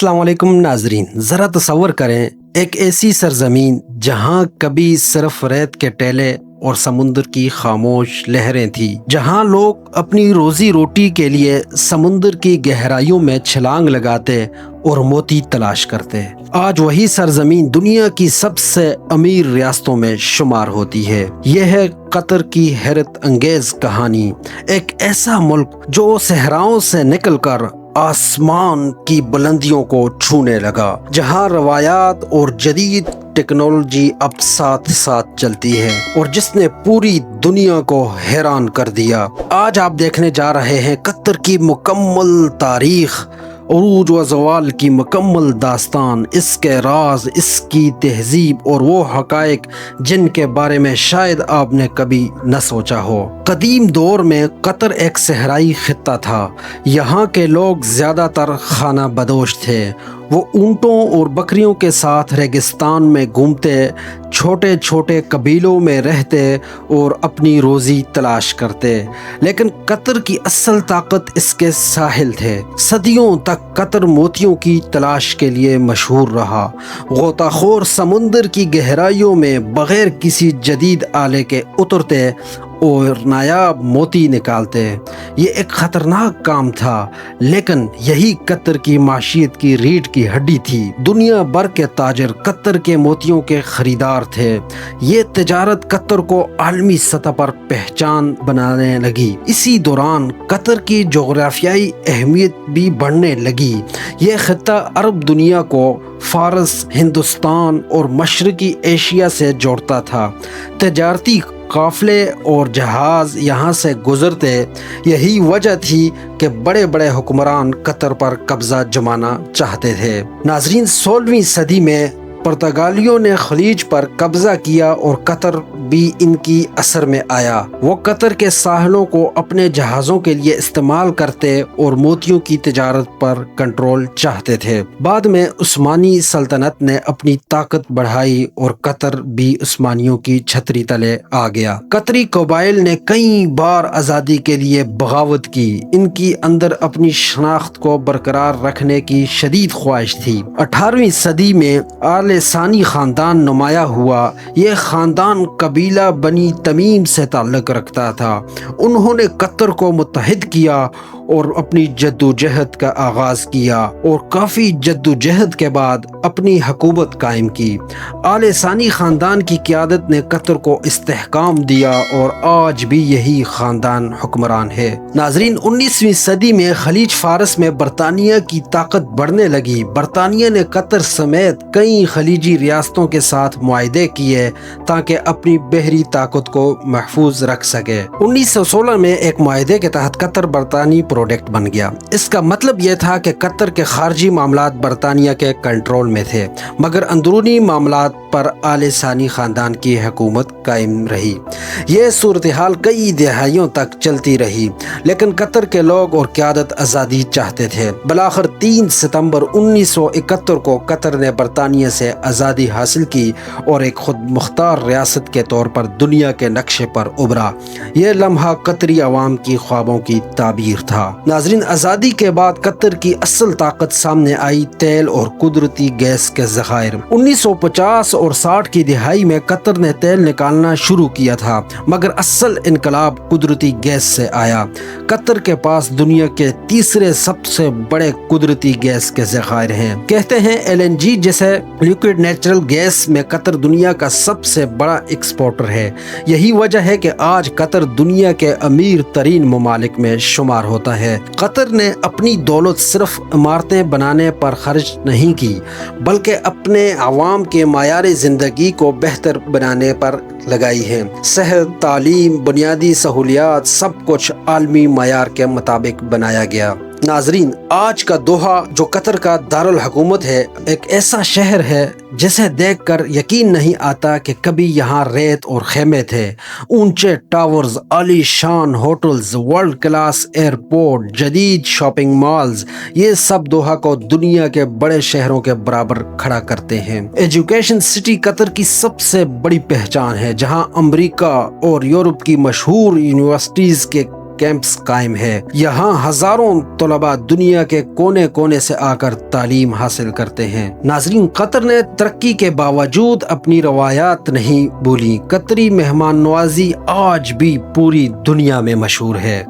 अस्सलाम वालेकुम नाजरीन, ज़रा तसव्वुर करें एक ऐसी सरजमीन जहाँ कभी सिर्फ रेत के टेले और समुद्र की खामोश लहरें थी, जहाँ लोग अपनी रोजी रोटी के लिए समुद्र की गहराइयों में छलांग लगाते और मोती तलाश करते। आज वही सरजमीन दुनिया की सबसे अमीर रियासतों में शुमार होती है। यह है कतर की हैरत अंगेज कहानी। एक ऐसा मुल्क जो सहराओं से निकलकर आसमान की बुलंदियों को छूने लगा, जहां रवायात और जदीद टेक्नोलॉजी अब साथ साथ चलती है और जिसने पूरी दुनिया को हैरान कर दिया। आज आप देखने जा रहे हैं कतर की मुकम्मल तारीख, उरूज व ज़वाल की मुकम्मल दास्तान, इसके राज, इसकी तहजीब और वो हक़ाइक़ जिनके बारे में शायद आपने कभी न सोचा हो। कदीम दौर में कतर एक सहराई खित्ता था। यहाँ के लोग ज़्यादातर खाना बदोश थे। वो ऊँटों और बकरियों के साथ रेगिस्तान में घूमते, छोटे छोटे कबीलों में रहते और अपनी रोज़ी तलाश करते। लेकिन कतर की असल ताकत इसके साहिल थे। सदियों तक कतर मोतियों की तलाश के लिए मशहूर रहा। गोताखोर समुंदर की गहराइयों में बग़ैर किसी जदीद आले के उतरते और नायाब मोती निकालते। ये एक ख़तरनाक काम था, लेकिन यही कतर की माशियत की रीढ़ की हड्डी थी। दुनिया भर के ताजर कतर के मोतियों के ख़रीदार थे। ये तिजारत कतर को आलमी सतह पर पहचान बनाने लगी। इसी दौरान कतर की जोग्राफियाई अहमियत भी बढ़ने लगी। ये खित्ता अरब दुनिया को फ़ारस, हिंदुस्तान और मशरक़ी एशिया से जोड़ता था। तिजारती काफ़िले और जहाज़ यहाँ से गुज़रते। यही वजह थी कि बड़े बड़े हुक्मरान कतर पर कब्ज़ा जमाना चाहते थे। नाज़रीन, 16वीं सदी में पुर्तगालियों ने खलीज पर कब्ज़ा किया और कतर भी इनकी असर में आया। वो कतर के साहिलों को अपने जहाज़ों के लिए इस्तेमाल करते और मोतियों की तिजारत पर कंट्रोल चाहते थे। बाद में उस्मानी सल्तनत ने अपनी ताकत बढ़ाई और कतर भी उस्मानियों की छतरी तले आ गया। कतरी कबाइल ने कई बार आज़ादी के लिए बगावत की। इनकी अंदर अपनी शनाख्त को बरकरार रखने की शदीद ख्वाहिश थी। 18वीं सदी में आले-सानी ख़ानदान नुमाया हुआ। ये ख़ानदान कबीला बनी तमीम से ताल्लुक़ रखता था। उन्होंने कतर को मुत्तहिद किया और अपनी जद्दोजहद का आगाज़ किया और काफ़ी जद्दोजहद के बाद अपनी हुकूमत कायम की। आले-सानी ख़ानदान की क़यादत ने कतर को इस्तेहकाम दिया और आज भी यही ख़ानदान हुक्मरान है। नाज़रीन, 19वीं सदी में खलीज फ़ारस में बरतानिया की ताकत बढ़ने लगी। बरतानिया ने कतर समेत कई खलीजी रियासतों के साथ मुआहदे किए ताकि अपनी बहरी ताकत को महफूज रख सके। 1916 में एक मुआहदे के तहत कतर बरतानी प्रोडक्ट बन गया। इसका मतलब यह था कि कतर के खारजी मामलात बरतानिया के कंट्रोल में थे, मगर अंदरूनी मामलात पर आले-सानी ख़ानदान की हुकूमत कायम रही। यह सूरत हाल कई दहाइयों तक चलती रही, लेकिन कतर के लोग और क़यादत आज़ादी चाहते थे। बलाखिर 3 सितंबर 1971 को कतर ने बरतानिया से आज़ादी हासिल की और एक खुद मुख्तार रियासत के तौर पर दुनिया के नक्शे पर उभरा। यह लम्हा कतरी अवाम की ख्वाबों की ताबीर था। नाज़रीन, आज़ादी के बाद कतर की असल ताकत सामने आई, तेल और कुदरती गैस के ज़खायर। 1950 और 60 की दिहाई में कतर ने तेल निकालना शुरू किया था, मगर असल इनकलाब कुदरती गैस से आया। कतर के पास दुनिया के तीसरे सबसे बड़े कुदरती गैस के ज़खायर हैं। कहते हैं LNG जैसे लिक्विड नेचुरल गैस में कतर दुनिया का सबसे बड़ा एक्सपोर्टर है। यही वजह है कि आज कतर दुनिया के अमीर तरीन ममालिक में शुमार होता है। कतर ने अपनी दौलत सिर्फ इमारतें बनाने पर खर्च नहीं की, बल्कि अपने अवाम के मायारे ज़िंदगी को बेहतर बनाने पर लगाई है। सेहत, तालीम, बुनियादी सहूलियात, सब कुछ आलमी मायार के मुताबिक बनाया गया। नाजरीन, आज का दोहा जो कतर का दारुल हुकूमत है, एक ऐसा शहर है जिसे देखकर यकीन नहीं आता कि कभी यहाँ रेत और खेमे थे। ऊंचे टावर्स, आलीशान होटल्स, वर्ल्ड क्लास एयरपोर्ट, जदीद शॉपिंग मॉल्स, ये सब दोहा को दुनिया के बड़े शहरों के बराबर खड़ा करते हैं। एजुकेशन सिटी कतर की सबसे बड़ी पहचान है, जहाँ अमेरिका और यूरोप की मशहूर यूनिवर्सिटीज़ के कैंप्स कायम है। यहाँ हजारों तलबा दुनिया के कोने कोने से आकर तालीम हासिल करते हैं। नाजरीन, कतर ने तरक्की के बावजूद अपनी रवायात नहीं भूली। कतरी मेहमान नवाजी आज भी पूरी दुनिया में मशहूर है।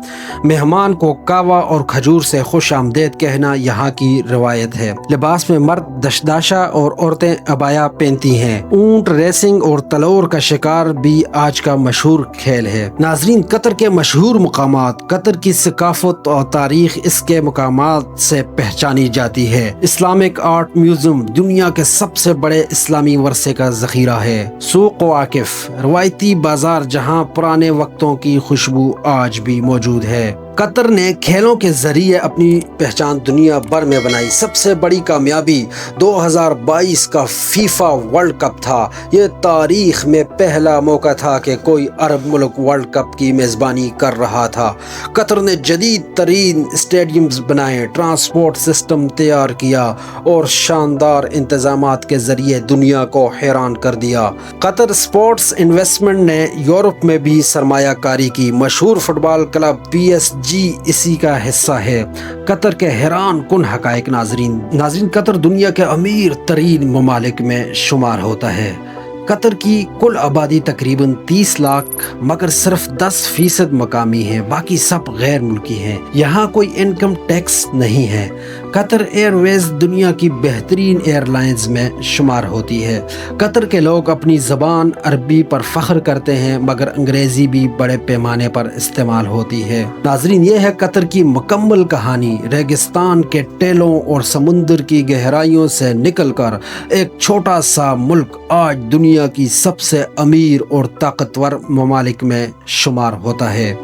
मेहमान को कावा और खजूर से खुश आमदेद कहना यहाँ की रवायत है। लिबास में मर्द दशदाशा और औरतें अबाया पहनती हैं। ऊंट रेसिंग और तलोर का शिकार भी आज का मशहूर खेल है। नाजरीन, कतर के मशहूर मुकामात, कतर की सकाफत और तारीख इसके मुकामात से पहचानी जाती है। इस्लामिक आर्ट म्यूजियम दुनिया के सबसे बड़े इस्लामी वर्षे का जखीरा है। सूक वाकिफ, रवायती बाजार जहाँ पुराने वक्तों की खुशबू आज भी मौजूद है। कतर ने खेलों के जरिए अपनी पहचान दुनिया भर में बनाई। सबसे बड़ी कामयाबी 2022 का फीफा वर्ल्ड कप था। ये तारीख में पहला मौका था कि कोई अरब मुल्क वर्ल्ड कप की मेज़बानी कर रहा था। कतर ने जदीद तरीन स्टेडियम्स बनाए, ट्रांसपोर्ट सिस्टम तैयार किया और शानदार इंतजामात के जरिए दुनिया को हैरान कर दिया। कतर स्पोर्ट्स इन्वेस्टमेंट ने यूरोप में भी सरमायाकारी की। मशहूर फुटबॉल क्लब PSG इसी का हिस्सा है। कतर के हैरान कुन हकायक। नाजरीन, कतर दुनिया के अमीर तरीन ममालिक में शुमार होता है। कतर की कुल आबादी तकरीबन 30 लाख, मगर सिर्फ 10% मकामी है, बाकी सब गैर मुल्की हैं। यहाँ कोई इनकम टैक्स नहीं है। कतर एयरवेज दुनिया की बेहतरीन एयरलाइंस में शुमार होती है। कतर के लोग अपनी ज़बान अरबी पर फ़ख्र करते हैं, मगर अंग्रेज़ी भी बड़े पैमाने पर इस्तेमाल होती है। नाजरीन, ये है कतर की मुकम्मल कहानी। रेगिस्तान के टेलों और समुंदर की गहराइयों से निकलकर एक छोटा सा मुल्क आज दुनिया की सबसे अमीर और ताकतवर ममालिक में शुमार होता है।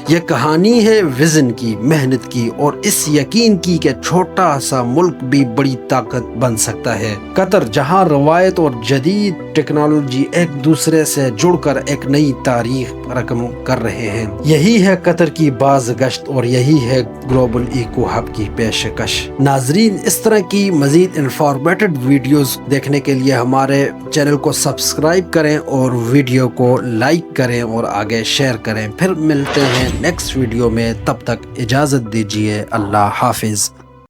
ये कहानी है विज़न की, मेहनत की और इस यकीन की कि छोटा सा मुल्क भी बड़ी ताकत बन सकता है। कतर जहां रवायत और जदीद टेक्नोलॉजी एक दूसरे से जुड़कर एक नई तारीख रकम कर रहे हैं। यही है कतर की बाज़ गश्त और यही है ग्लोबल इको हब की पेशकश। नाजरीन, इस तरह की मज़ीद इंफॉर्मेटिव वीडियोस देखने के लिए हमारे चैनल को सब्सक्राइब करें और वीडियो को लाइक करें और आगे शेयर करें। फिर मिलते हैं नेक्स्ट वीडियो में, तब तक इजाज़त दीजिए। अल्लाह हाफिज़।